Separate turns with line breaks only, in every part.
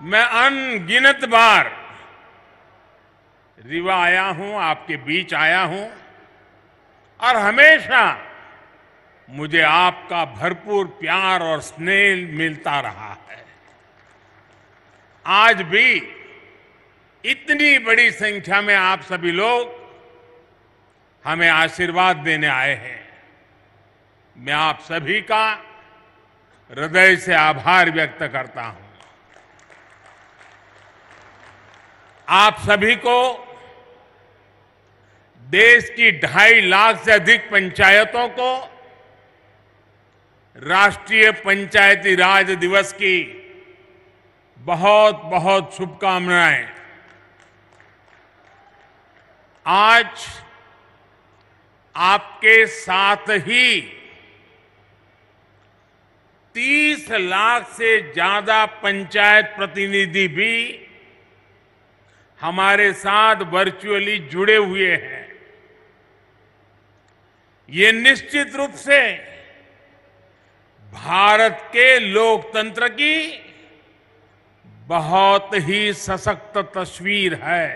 मैं अनगिनत बार रीवा आया हूं, आपके बीच आया हूं और हमेशा मुझे आपका भरपूर प्यार और स्नेह मिलता रहा है। आज भी इतनी बड़ी संख्या में आप सभी लोग हमें आशीर्वाद देने आए हैं। मैं आप सभी का हृदय से आभार व्यक्त करता हूं। आप सभी को देश की 2.5 लाख से अधिक पंचायतों को राष्ट्रीय पंचायती राज दिवस की बहुत बहुत शुभकामनाएं। आज आपके साथ ही 30 लाख से ज्यादा पंचायत प्रतिनिधि भी हमारे साथ वर्चुअली जुड़े हुए हैं। ये निश्चित रूप से भारत के लोकतंत्र की बहुत ही सशक्त तस्वीर है।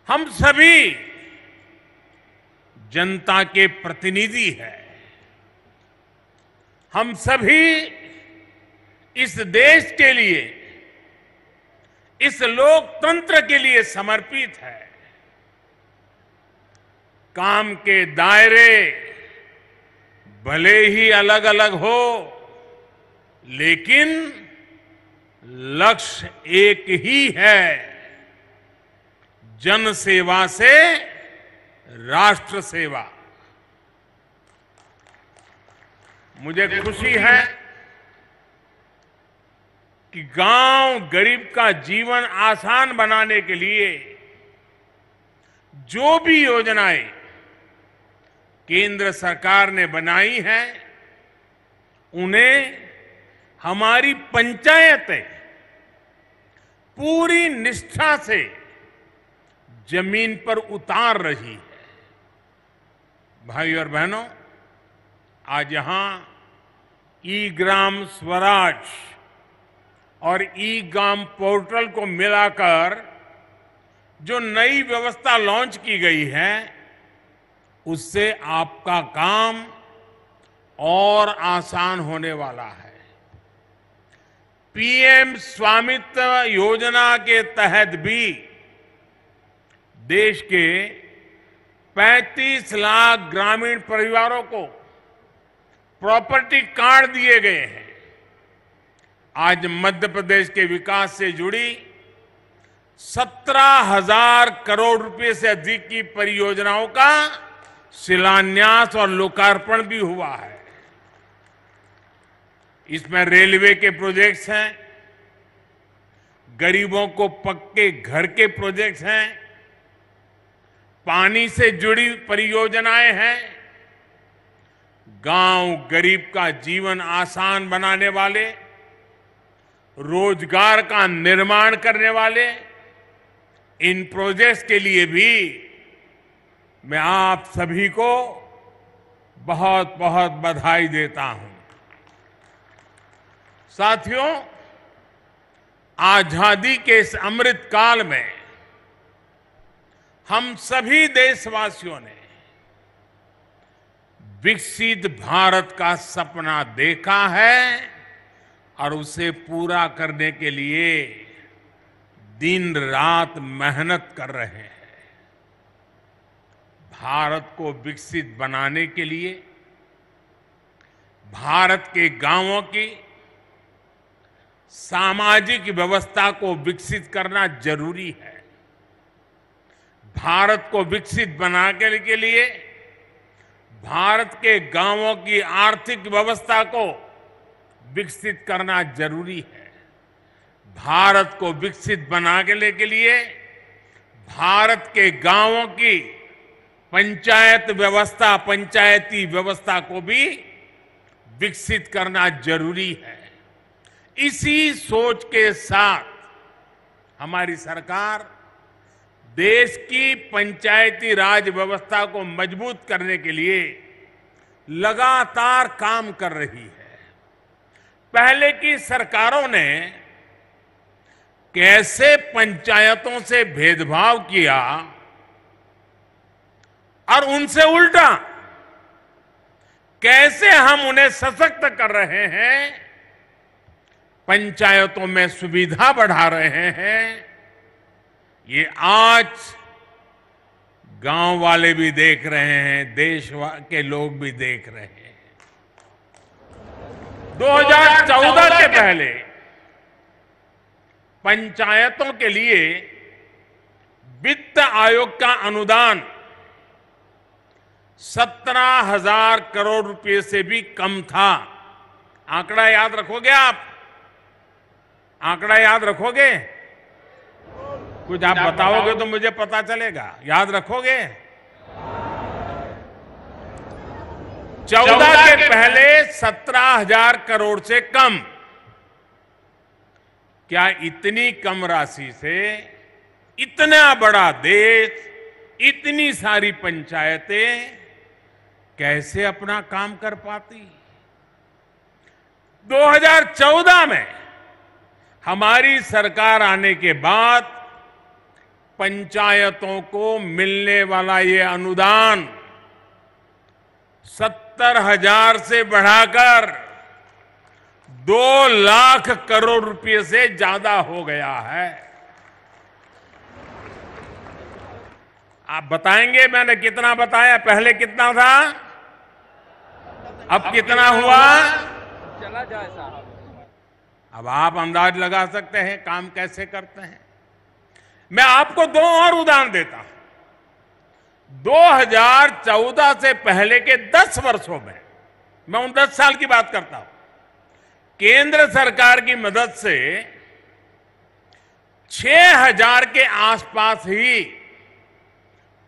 हम सभी जनता के प्रतिनिधि हैं। हम सभी इस देश के लिए, इस लोकतंत्र के लिए समर्पित है। काम के दायरे भले ही अलग अलग हो, लेकिन लक्ष्य एक ही है, जन सेवा से राष्ट्र सेवा। मुझे खुशी है कि गांव गरीब का जीवन आसान बनाने के लिए जो भी योजनाएं केंद्र सरकार ने बनाई हैं, उन्हें हमारी पंचायतें पूरी निष्ठा से जमीन पर उतार रही है। भाई और बहनों, आज यहां ई ग्राम स्वराज और ई ग्राम पोर्टल को मिलाकर जो नई व्यवस्था लॉन्च की गई है, उससे आपका काम और आसान होने वाला है। पीएम स्वामित्व योजना के तहत भी देश के 35 लाख ग्रामीण परिवारों को प्रॉपर्टी कार्ड दिए गए हैं। आज मध्य प्रदेश के विकास से जुड़ी 17,000 करोड़ रुपए से अधिक की परियोजनाओं का शिलान्यास और लोकार्पण भी हुआ है। इसमें रेलवे के प्रोजेक्ट्स हैं, गरीबों को पक्के घर के प्रोजेक्ट्स हैं, पानी से जुड़ी परियोजनाएं हैं, गांव गरीब का जीवन आसान बनाने वाले, रोजगार का निर्माण करने वाले इन प्रोजेक्ट्स के लिए भी मैं आप सभी को बहुत बहुत बधाई देता हूं। साथियों, आजादी के इस अमृत काल में हम सभी देशवासियों ने विकसित भारत का सपना देखा है और उसे पूरा करने के लिए दिन रात मेहनत कर रहे हैं। भारत को विकसित बनाने के लिए भारत के गांवों की सामाजिक व्यवस्था को विकसित करना जरूरी है। भारत को विकसित बनाने के लिए भारत के गांवों की आर्थिक व्यवस्था को विकसित करना जरूरी है। भारत को विकसित बनाने के लिए भारत के गांवों की पंचायत व्यवस्था, पंचायती व्यवस्था को भी विकसित करना जरूरी है। इसी सोच के साथ हमारी सरकार देश की पंचायती राज व्यवस्था को मजबूत करने के लिए लगातार काम कर रही है। पहले की सरकारों ने कैसे पंचायतों से भेदभाव किया और उनसे उल्टा कैसे हम उन्हें सशक्त कर रहे हैं, पंचायतों में सुविधा बढ़ा रहे हैं, ये आज गांव वाले भी देख रहे हैं, देश के लोग भी देख रहे हैं। 2014 के पहले पंचायतों के लिए वित्त आयोग का अनुदान 17,000 करोड़ रुपए से भी कम था। आंकड़ा याद रखोगे आप? आंकड़ा याद रखोगे? कुछ आप बताओगे तो मुझे पता चलेगा। याद रखोगे? 14 के पहले 17,000 करोड़ से कम। क्या इतनी कम राशि से इतना बड़ा देश, इतनी सारी पंचायतें कैसे अपना काम कर पाती? 2014 में हमारी सरकार आने के बाद पंचायतों को मिलने वाला ये अनुदान 70,000 से बढ़ाकर 2 लाख करोड़ रुपए से ज्यादा हो गया है। आप बताएंगे मैंने कितना बताया? पहले कितना था, अब कितना हुआ?
चला जाए साहब।
अब आप अंदाज लगा सकते हैं काम कैसे करते हैं। मैं आपको 2 और उदाहरण देता हूं। 2014 से पहले के 10 वर्षों में, मैं उन 10 साल की बात करता हूं, केंद्र सरकार की मदद से 6,000 के आसपास ही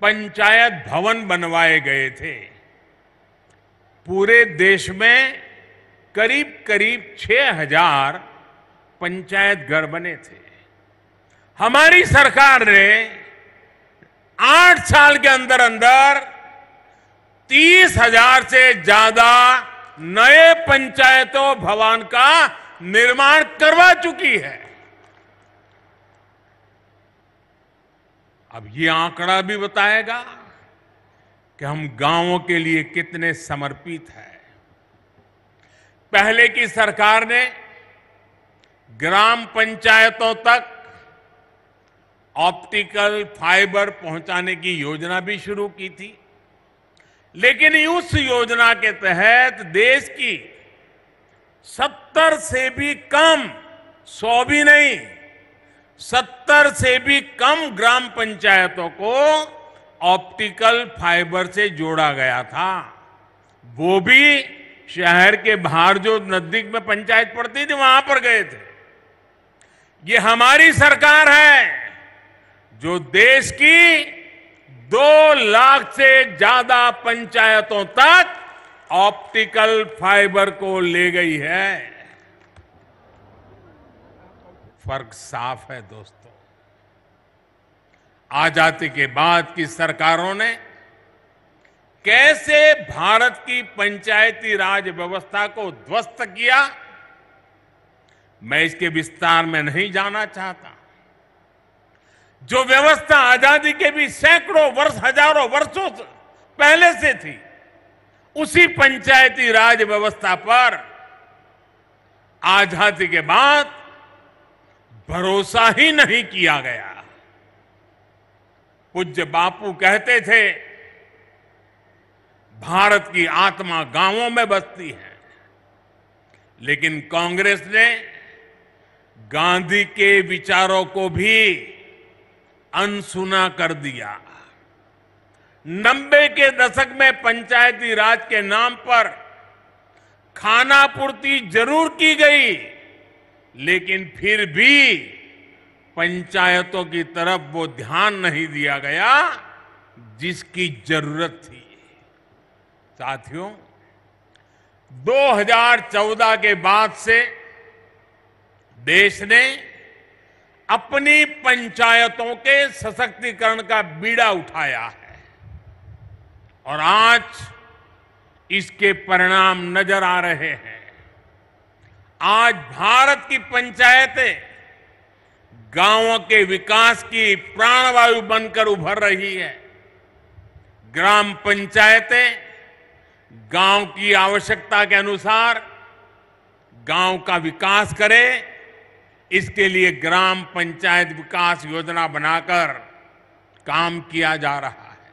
पंचायत भवन बनवाए गए थे। पूरे देश में करीब करीब 6,000 पंचायत घर बने थे। हमारी सरकार ने 8 साल के अंदर अंदर 30,000 से ज्यादा नए पंचायतों भवन का निर्माण करवा चुकी है। अब ये आंकड़ा भी बताएगा कि हम गांवों के लिए कितने समर्पित हैं। पहले की सरकार ने ग्राम पंचायतों तक ऑप्टिकल फाइबर पहुंचाने की योजना भी शुरू की थी, लेकिन उस योजना के तहत देश की 70 से भी कम, 100 भी नहीं, 70 से भी कम ग्राम पंचायतों को ऑप्टिकल फाइबर से जोड़ा गया था। वो भी शहर के बाहर जो नजदीक में पंचायत पड़ती थी वहां पर गए थे। ये हमारी सरकार है जो देश की 2 लाख से ज्यादा पंचायतों तक ऑप्टिकल फाइबर को ले गई है। फर्क साफ है दोस्तों। आजादी के बाद की सरकारों ने कैसे भारत की पंचायती राज व्यवस्था को ध्वस्त किया, मैं इसके विस्तार में नहीं जाना चाहता। जो व्यवस्था आजादी के भी सैकड़ों वर्ष, हजारों वर्षों पहले से थी, उसी पंचायती राज व्यवस्था पर आजादी के बाद भरोसा ही नहीं किया गया। पूज्य बापू कहते थे, भारत की आत्मा गांवों में बसती है, लेकिन कांग्रेस ने गांधी के विचारों को भी अनसुना कर दिया। 90 के दशक में पंचायती राज के नाम पर खानापूर्ति जरूर की गई, लेकिन फिर भी पंचायतों की तरफ वो ध्यान नहीं दिया गया जिसकी जरूरत थी। साथियों, 2014 के बाद से देश ने अपनी पंचायतों के सशक्तिकरण का बीड़ा उठाया है और आज इसके परिणाम नजर आ रहे हैं। आज भारत की पंचायतें गांवों के विकास की प्राणवायु बनकर उभर रही है। ग्राम पंचायतें गांव की आवश्यकता के अनुसार गांव का विकास करें, इसके लिए ग्राम पंचायत विकास योजना बनाकर काम किया जा रहा है।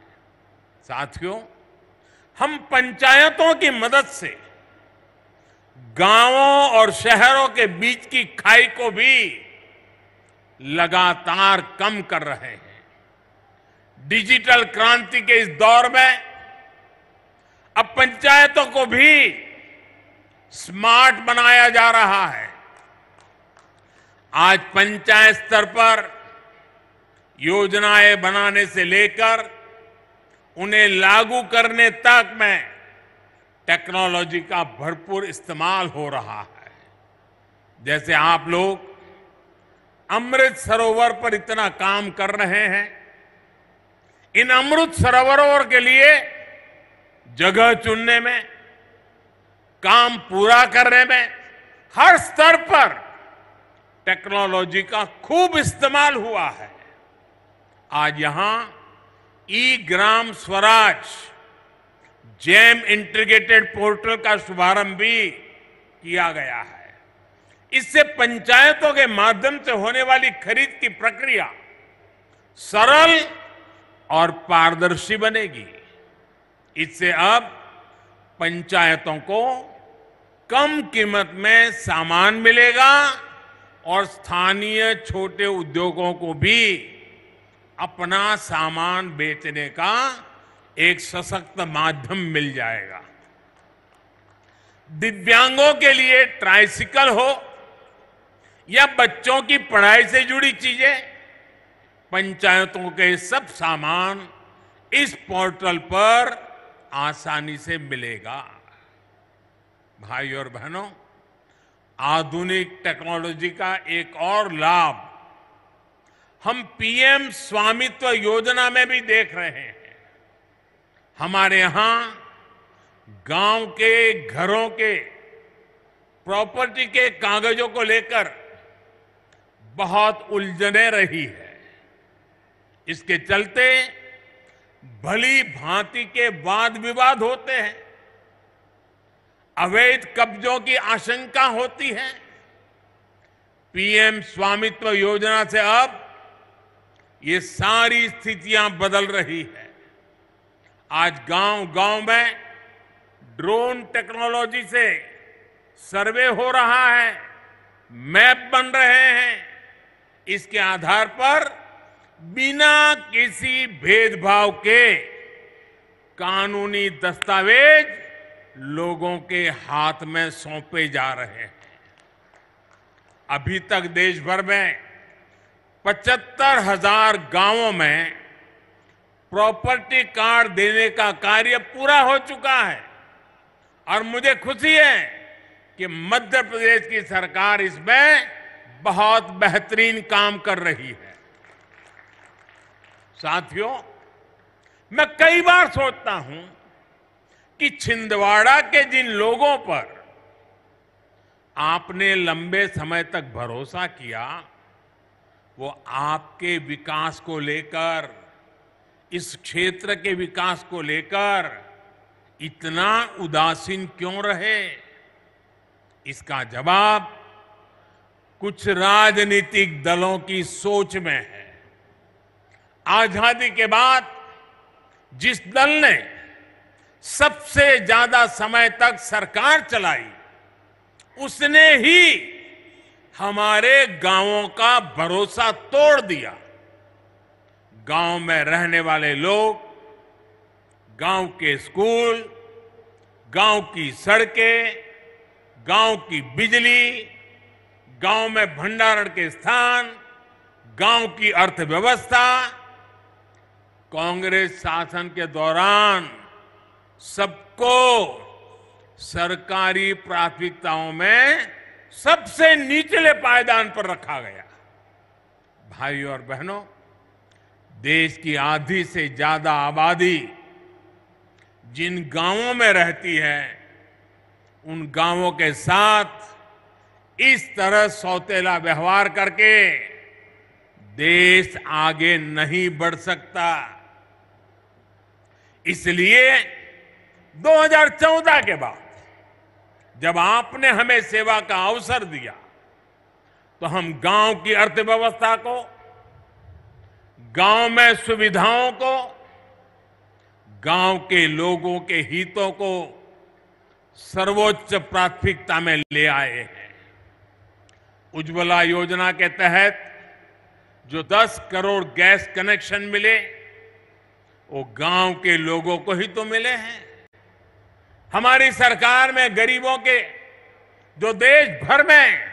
साथियों, हम पंचायतों की मदद से गांवों और शहरों के बीच की खाई को भी लगातार कम कर रहे हैं। डिजिटल क्रांति के इस दौर में अब पंचायतों को भी स्मार्ट बनाया जा रहा है। आज पंचायत स्तर पर योजनाएं बनाने से लेकर उन्हें लागू करने तक में टेक्नोलॉजी का भरपूर इस्तेमाल हो रहा है। जैसे आप लोग अमृत सरोवर पर इतना काम कर रहे हैं, इन अमृत सरोवरों के लिए जगह चुनने में, काम पूरा करने में हर स्तर पर टेक्नोलॉजी का खूब इस्तेमाल हुआ है। आज यहां ई Gram Swaraj jam integrated portal का शुभारंभ भी किया गया है। इससे पंचायतों के माध्यम से होने वाली खरीद की प्रक्रिया सरल और पारदर्शी बनेगी। इससे अब पंचायतों को कम कीमत में सामान मिलेगा और स्थानीय छोटे उद्योगों को भी अपना सामान बेचने का एक सशक्त माध्यम मिल जाएगा। दिव्यांगों के लिए ट्राइसिकल हो या बच्चों की पढ़ाई से जुड़ी चीजें, पंचायतों के सब सामान इस पोर्टल पर आसानी से मिलेगा। भाई और बहनों, आधुनिक टेक्नोलॉजी का एक और लाभ हम पीएम स्वामित्व योजना में भी देख रहे हैं। हमारे यहां गांव के घरों के प्रॉपर्टी के कागजों को लेकर बहुत उलझने रही है। इसके चलते भली भांति के वाद विवाद होते हैं, अवैध कब्जों की आशंका होती है। पीएम स्वामित्व योजना से अब ये सारी स्थितियां बदल रही है। आज गांव-गांव में ड्रोन टेक्नोलॉजी से सर्वे हो रहा है, मैप बन रहे हैं। इसके आधार पर बिना किसी भेदभाव के कानूनी दस्तावेज लोगों के हाथ में सौंपे जा रहे हैं। अभी तक देश भर में 75,000 गांवों में प्रॉपर्टी कार्ड देने का कार्य पूरा हो चुका है और मुझे खुशी है कि मध्य प्रदेश की सरकार इसमें बहुत बेहतरीन काम कर रही है। साथियों, मैं कई बार सोचता हूं कि छिंदवाड़ा के जिन लोगों पर आपने लंबे समय तक भरोसा किया, वो आपके विकास को लेकर, इस क्षेत्र के विकास को लेकर इतना उदासीन क्यों रहे? इसका जवाब कुछ राजनीतिक दलों की सोच में है। आजादी के बाद जिस दल ने सबसे ज्यादा समय तक सरकार चलाई, उसने ही हमारे गांवों का भरोसा तोड़ दिया। गांव में रहने वाले लोग गांव के स्कूल, गांव की सड़कें, गांव की बिजली, गांव में भंडारण के स्थान, गांव की अर्थव्यवस्था कांग्रेस शासन के दौरान सबको सरकारी प्राथमिकताओं में सबसे निचले पायदान पर रखा गया। भाइयों और बहनों, देश की आधी से ज्यादा आबादी जिन गांवों में रहती है, उन गांवों के साथ इस तरह सौतेला व्यवहार करके देश आगे नहीं बढ़ सकता। इसलिए 2014 के बाद जब आपने हमें सेवा का अवसर दिया तो हम गांव की अर्थव्यवस्था को, गांव में सुविधाओं को, गांव के लोगों के हितों को सर्वोच्च प्राथमिकता में ले आए हैं। उज्ज्वला योजना के तहत जो 10 करोड़ गैस कनेक्शन मिले वो गांव के लोगों को ही तो मिले हैं। हमारी सरकार में गरीबों के जो देश भर में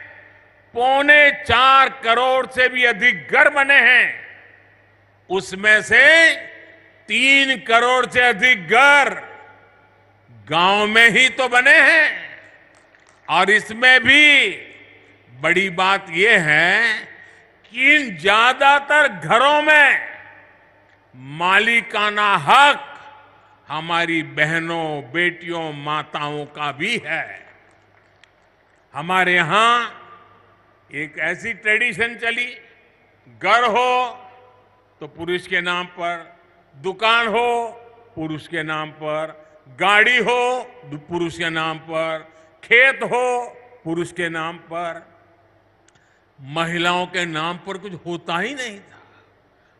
4.25 करोड़ से भी अधिक घर बने हैं, उसमें से 3 करोड़ से अधिक घर गांव में ही तो बने हैं। और इसमें भी बड़ी बात यह है कि इन ज्यादातर घरों में मालिकाना हक हमारी बहनों, बेटियों, माताओं का भी है। हमारे यहां एक ऐसी ट्रेडिशन चली, घर हो तो पुरुष के नाम पर, दुकान हो पुरुष के नाम पर, गाड़ी हो पुरुष के नाम पर, खेत हो पुरुष के नाम पर, महिलाओं के नाम पर कुछ होता ही नहीं था।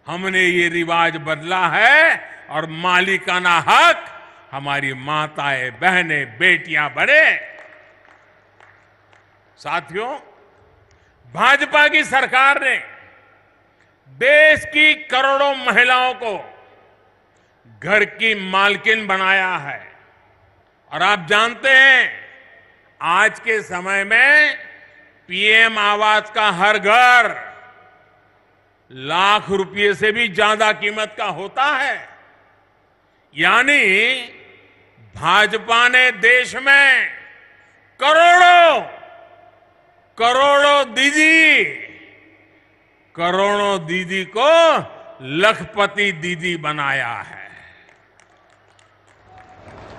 हमने ये रिवाज बदला है और मालिकाना हक हमारी माताएं, बहनें, बेटियां बने। साथियों, भाजपा की सरकार ने देश की करोड़ों महिलाओं को घर की मालकिन बनाया है। और आप जानते हैं आज के समय में पीएम आवास का हर घर लाख रुपए से भी ज्यादा कीमत का होता है। यानी भाजपा ने देश में करोड़ों दीदी को लखपति दीदी बनाया है।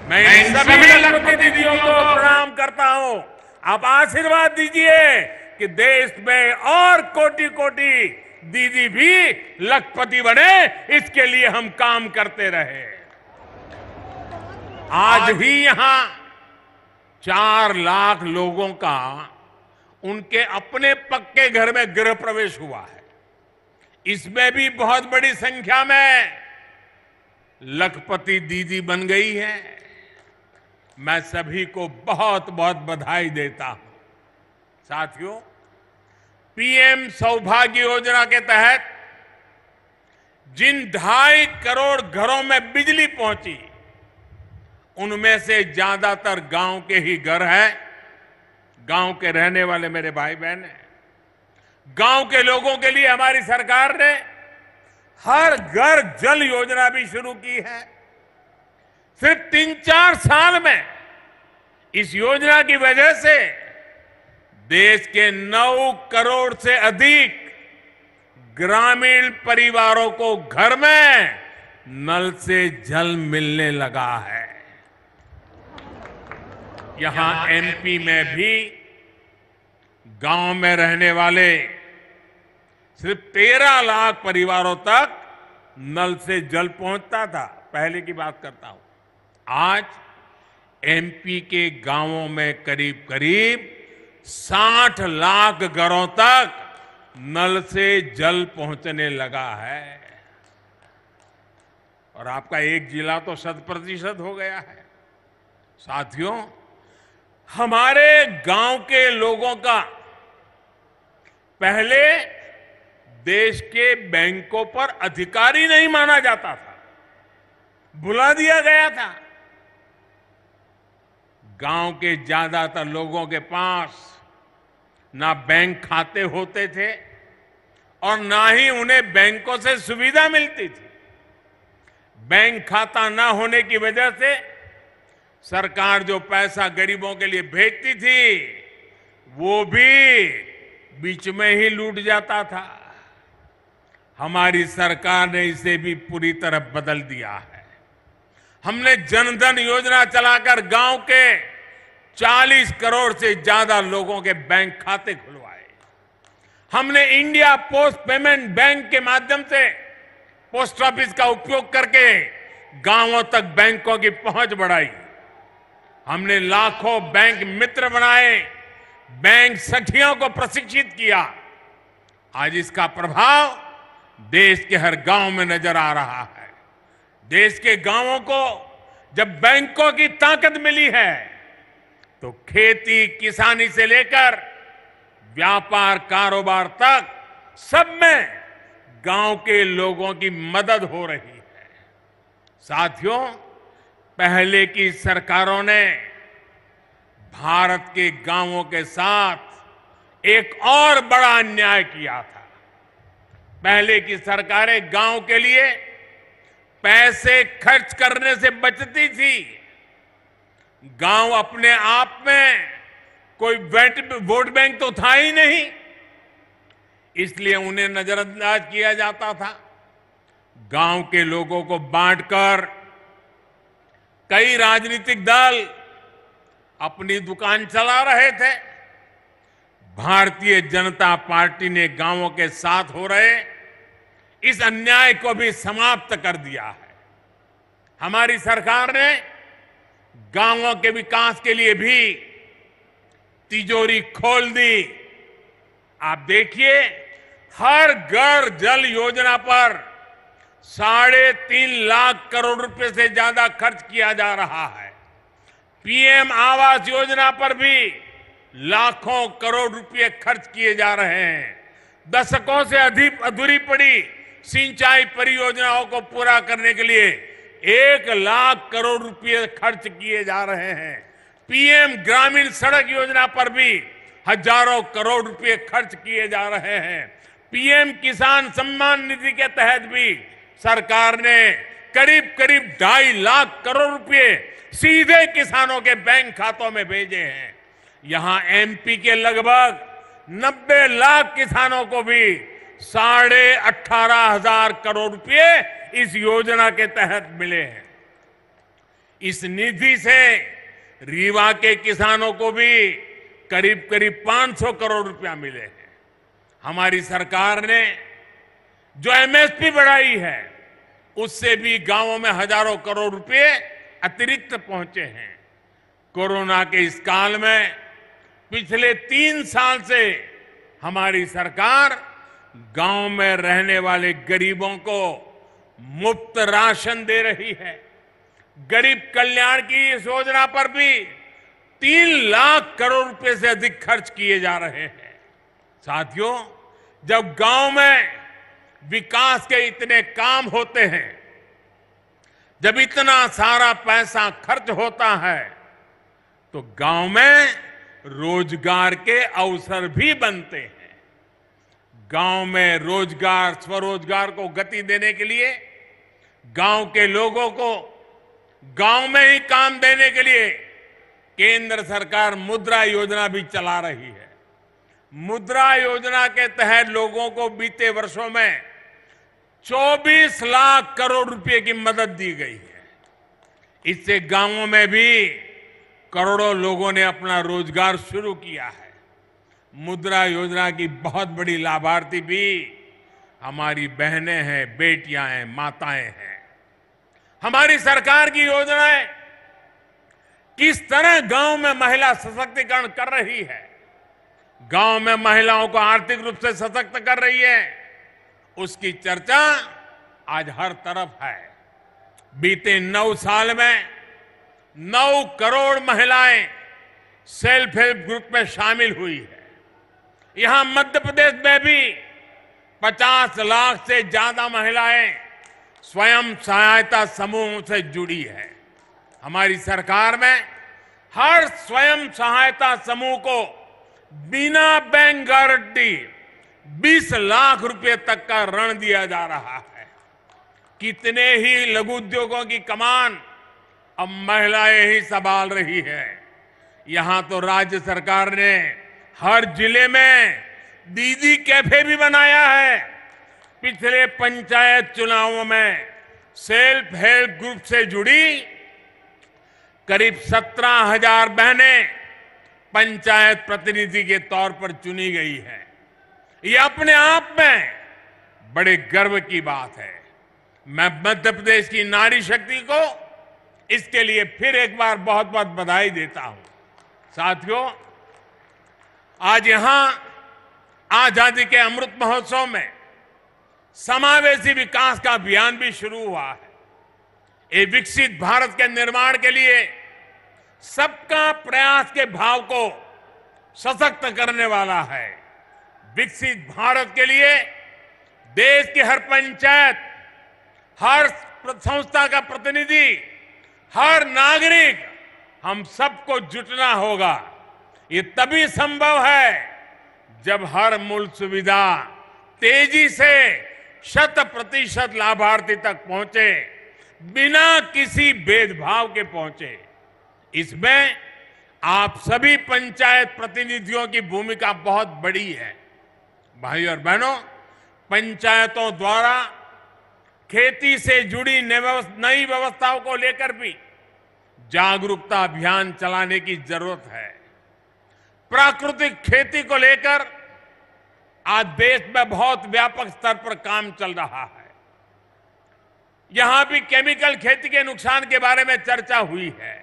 मैं इन सभी लखपति दीदियों को प्रणाम करता हूं। आप आशीर्वाद दीजिए कि देश में और कोटि दीदी भी लखपति बने, इसके लिए हम काम करते रहे। आज भी यहां 4 लाख लोगों का उनके अपने पक्के घर में गृह प्रवेश हुआ है। इसमें भी बहुत बड़ी संख्या में लखपति दीदी बन गई है। मैं सभी को बहुत बहुत बधाई देता हूं। साथियों, पीएम सौभाग्य योजना के तहत जिन 2.5 करोड़ घरों में बिजली पहुंची, उनमें से ज्यादातर गांव के ही घर हैं। गांव के रहने वाले मेरे भाई बहन हैं। गांव के लोगों के लिए हमारी सरकार ने हर घर जल योजना भी शुरू की है। सिर्फ 3-4 साल में इस योजना की वजह से देश के 9 करोड़ से अधिक ग्रामीण परिवारों को घर में नल से जल मिलने लगा है। यहां एमपी में भी गांव में रहने वाले सिर्फ 13 लाख परिवारों तक नल से जल पहुंचता था। पहले की बात करता हूं। आज एमपी के गांवों में करीब 60 लाख घरों तक नल से जल पहुंचने लगा है। और आपका एक जिला तो 100% हो गया है। साथियों, हमारे गांव के लोगों का पहले देश के बैंकों पर अधिकार ही नहीं माना जाता था, भुला दिया गया था। गांव के ज्यादातर लोगों के पास ना बैंक खाते होते थे और ना ही उन्हें बैंकों से सुविधा मिलती थी। बैंक खाता ना होने की वजह से सरकार जो पैसा गरीबों के लिए भेजती थी वो भी बीच में ही लूट जाता था। हमारी सरकार ने इसे भी पूरी तरह बदल दिया है। हमने जनधन योजना चलाकर गांव के 40 करोड़ से ज्यादा लोगों के बैंक खाते खुलवाए। हमने इंडिया पोस्ट पेमेंट बैंक के माध्यम से पोस्ट ऑफिस का उपयोग करके गांवों तक बैंकों की पहुंच बढ़ाई। हमने लाखों बैंक मित्र बनाए, बैंक सखियों को प्रशिक्षित किया। आज इसका प्रभाव देश के हर गांव में नजर आ रहा है। देश के गांवों को जब बैंकों की ताकत मिली है तो खेती किसानी से लेकर व्यापार कारोबार तक सब में गांव के लोगों की मदद हो रही है। साथियों, पहले की सरकारों ने भारत के गांवों के साथ एक और बड़ा अन्याय किया था। पहले की सरकारें गांव के लिए पैसे खर्च करने से बचती थी। गांव अपने आप में कोई वोट बैंक तो था ही नहीं, इसलिए उन्हें नजरअंदाज किया जाता था। गांव के लोगों को बांटकर कई राजनीतिक दल अपनी दुकान चला रहे थे। भारतीय जनता पार्टी ने गांवों के साथ हो रहे इस अन्याय को भी समाप्त कर दिया है। हमारी सरकार ने गांवों के विकास के लिए भी तिजोरी खोल दी। आप देखिए, हर घर जल योजना पर 3.5 लाख करोड़ रुपए से ज्यादा खर्च किया जा रहा है। पीएम आवास योजना पर भी लाखों करोड़ रुपए खर्च किए जा रहे हैं। दशकों से अधिक अधूरी पड़ी सिंचाई परियोजनाओं को पूरा करने के लिए 1 लाख करोड़ रुपए खर्च किए जा रहे हैं। पीएम ग्रामीण सड़क योजना पर भी हजारों करोड़ रुपए खर्च किए जा रहे हैं। पीएम किसान सम्मान निधि के तहत भी सरकार ने करीब 2.5 लाख करोड़ रुपए सीधे किसानों के बैंक खातों में भेजे हैं। यहां एमपी के लगभग 90 लाख किसानों को भी 18,500 करोड़ रुपए इस योजना के तहत मिले हैं। इस निधि से रीवा के किसानों को भी करीब 500 करोड़ रुपया मिले हैं। हमारी सरकार ने जो एमएसपी बढ़ाई है उससे भी गांवों में हजारों करोड़ रुपए अतिरिक्त पहुंचे हैं। कोरोना के इस काल में पिछले 3 साल से हमारी सरकार गांव में रहने वाले गरीबों को मुफ्त राशन दे रही है। गरीब कल्याण की इस योजना पर भी 3 लाख करोड़ रुपए से अधिक खर्च किए जा रहे हैं। साथियों, जब गांव में विकास के इतने काम होते हैं, जब इतना सारा पैसा खर्च होता है, तो गांव में रोजगार के अवसर भी बनते हैं। गांव में रोजगार, स्वरोजगार को गति देने के लिए, गांव के लोगों को गांव में ही काम देने के लिए केंद्र सरकार मुद्रा योजना भी चला रही है। मुद्रा योजना के तहत लोगों को बीते वर्षों में 24 लाख करोड़ रुपए की मदद दी गई है। इससे गांवों में भी करोड़ों लोगों ने अपना रोजगार शुरू किया है। मुद्रा योजना की बहुत बड़ी लाभार्थी भी हमारी बहनें हैं, बेटियां हैं, माताएं हैं। हमारी सरकार की योजनाएं किस तरह गांव में महिला सशक्तिकरण कर रही है, गांव में महिलाओं को आर्थिक रूप से सशक्त कर रही है, उसकी चर्चा आज हर तरफ है। बीते 9 साल में 9 करोड़ महिलाएं सेल्फ हेल्प ग्रुप में शामिल हुई है। यहां मध्य प्रदेश में भी 50 लाख से ज्यादा महिलाएं स्वयं सहायता समूह से जुड़ी है। हमारी सरकार में हर स्वयं सहायता समूह को बिना बैंक गारंटी 20 लाख रुपए तक का ऋण दिया जा रहा है। कितने ही लघु उद्योगों की कमान अब महिलाएं ही संभाल रही है। यहां तो राज्य सरकार ने हर जिले में दीदी कैफे भी बनाया है। पिछले पंचायत चुनावों में सेल्फ हेल्प ग्रुप से जुड़ी करीब 17,000 बहनें पंचायत प्रतिनिधि के तौर पर चुनी गई है। ये अपने आप में बड़े गर्व की बात है। मैं मध्य प्रदेश की नारी शक्ति को इसके लिए फिर एक बार बहुत बहुत बधाई देता हूं। साथियों, आज यहां आजादी के अमृत महोत्सव में समावेशी विकास का अभियान भी शुरू हुआ है। ये विकसित भारत के निर्माण के लिए सबका प्रयास के भाव को सशक्त करने वाला है। विकसित भारत के लिए देश की हर पंचायत, हर संस्था का प्रतिनिधि, हर नागरिक, हम सबको जुटना होगा। ये तभी संभव है जब हर मूल सुविधा तेजी से 100% लाभार्थी तक पहुंचे, बिना किसी भेदभाव के पहुंचे। इसमें आप सभी पंचायत प्रतिनिधियों की भूमिका बहुत बड़ी है। भाई और बहनों, पंचायतों द्वारा खेती से जुड़ी नई व्यवस्थाओं को लेकर भी जागरूकता अभियान चलाने की जरूरत है। प्राकृतिक खेती को लेकर आज देश में बहुत व्यापक स्तर पर काम चल रहा है। यहां भी केमिकल खेती के नुकसान के बारे में चर्चा हुई है।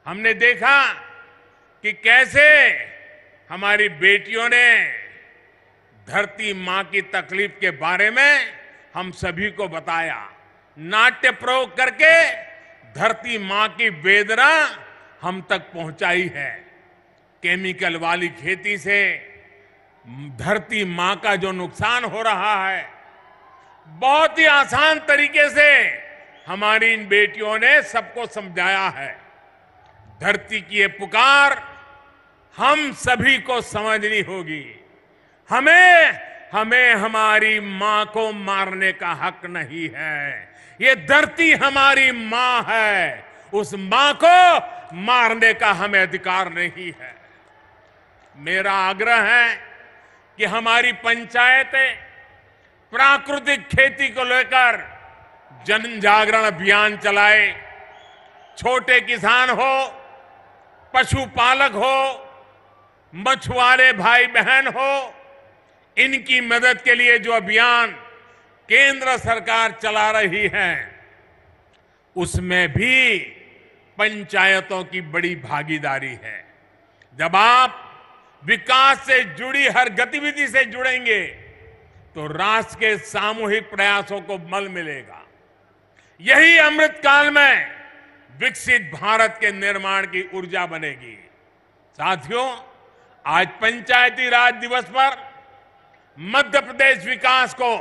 हमने देखा कि कैसे हमारी बेटियों ने धरती मां की तकलीफ के बारे में हम सभी को बताया। नाट्य प्रयोग करके धरती मां की वेदना हम तक पहुंचाई है। केमिकल वाली खेती से धरती मां का जो नुकसान हो रहा है, बहुत ही आसान तरीके से हमारी इन बेटियों ने सबको समझाया है। धरती की ये पुकार हम सभी को समझनी होगी। हमें हमारी मां को मारने का हक नहीं है। ये धरती हमारी मां है, उस मां को मारने का हमें अधिकार नहीं है। मेरा आग्रह है कि हमारी पंचायतें प्राकृतिक खेती को लेकर जन जागरण अभियान चलाए। छोटे किसान हो, पशुपालक हो, मछुआरे भाई बहन हो, इनकी मदद के लिए जो अभियान केंद्र सरकार चला रही है, उसमें भी पंचायतों की बड़ी भागीदारी है। जब आप विकास से जुड़ी हर गतिविधि से जुड़ेंगे तो राष्ट्र के सामूहिक प्रयासों को बल मिलेगा। यही अमृतकाल में विकसित भारत के निर्माण की ऊर्जा बनेगी। साथियों, आज पंचायती राज दिवस पर मध्य प्रदेश विकास को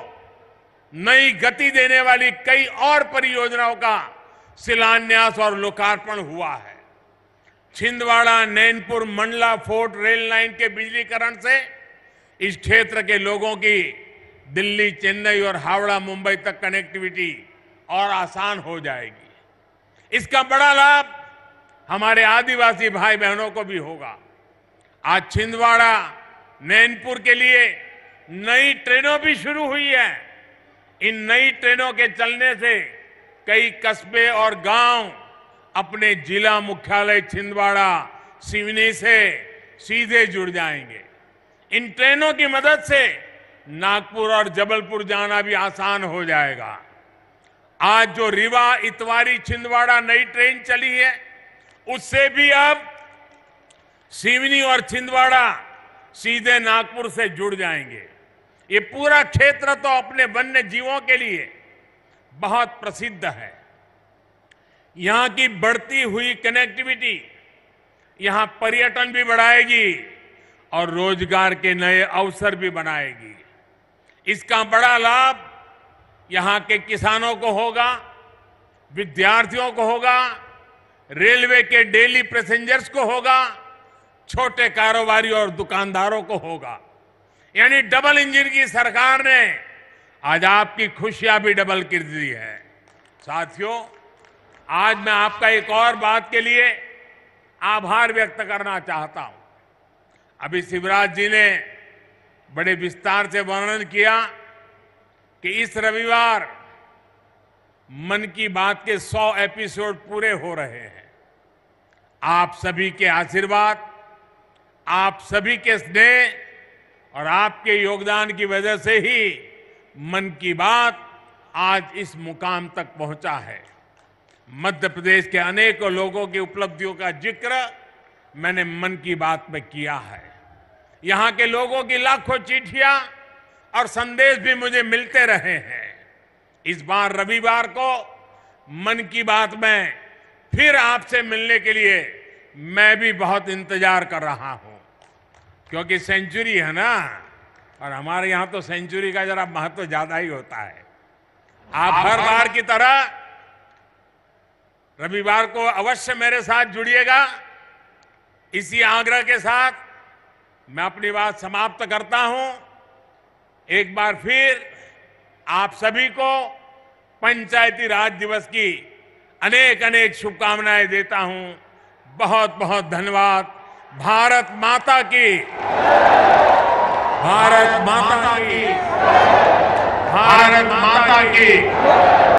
नई गति देने वाली कई और परियोजनाओं का शिलान्यास और लोकार्पण हुआ है। Chhindwara Nainpur Mandla fort rail line के बिजलीकरण से इस क्षेत्र के लोगों की दिल्ली, चेन्नई और हावड़ा, मुंबई तक कनेक्टिविटी और आसान हो जाएगी। इसका बड़ा लाभ हमारे आदिवासी भाई बहनों को भी होगा। आज छिंदवाड़ा नैनपुर के लिए नई ट्रेनों भी शुरू हुई है। इन नई ट्रेनों के चलने से कई कस्बे और गांव अपने जिला मुख्यालय छिंदवाड़ा सिवनी से सीधे जुड़ जाएंगे। इन ट्रेनों की मदद से नागपुर और जबलपुर जाना भी आसान हो जाएगा। आज जो रीवा इतवारी छिंदवाड़ा नई ट्रेन चली है, उससे भी अब सिवनी और छिंदवाड़ा सीधे नागपुर से जुड़ जाएंगे। ये पूरा क्षेत्र तो अपने वन्य जीवों के लिए बहुत प्रसिद्ध है। यहां की बढ़ती हुई कनेक्टिविटी यहां पर्यटन भी बढ़ाएगी और रोजगार के नए अवसर भी बनाएगी। इसका बड़ा लाभ यहां के किसानों को होगा, विद्यार्थियों को होगा, रेलवे के डेली पैसेंजर्स को होगा, छोटे कारोबारी और दुकानदारों को होगा। यानी डबल इंजन की सरकार ने आज आपकी खुशियां भी डबल कर दी है। साथियों, आज मैं आपका एक और बात के लिए आभार व्यक्त करना चाहता हूं। अभी शिवराज जी ने बड़े विस्तार से वर्णन किया कि इस रविवार मन की बात के 100 एपिसोड पूरे हो रहे हैं। आप सभी के आशीर्वाद, आप सभी के स्नेह और आपके योगदान की वजह से ही मन की बात आज इस मुकाम तक पहुंचा है। मध्य प्रदेश के अनेकों लोगों की उपलब्धियों का जिक्र मैंने मन की बात में किया है। यहां के लोगों की लाखों चिट्ठियां और संदेश भी मुझे मिलते रहे हैं। इस बार रविवार को मन की बात में फिर आपसे मिलने के लिए मैं भी बहुत इंतजार कर रहा हूं, क्योंकि सेंचुरी है ना, और हमारे यहां तो सेंचुरी का जरा महत्व ज्यादा ही होता है। आप हर बार की तरह रविवार को अवश्य मेरे साथ जुड़िएगा। इसी आग्रह के साथ मैं अपनी बात समाप्त करता हूं। एक बार फिर आप सभी को पंचायती राज दिवस की अनेक अनेक शुभकामनाएं देता हूं। बहुत बहुत धन्यवाद। भारत माता की, भारत माता की, भारत माता की।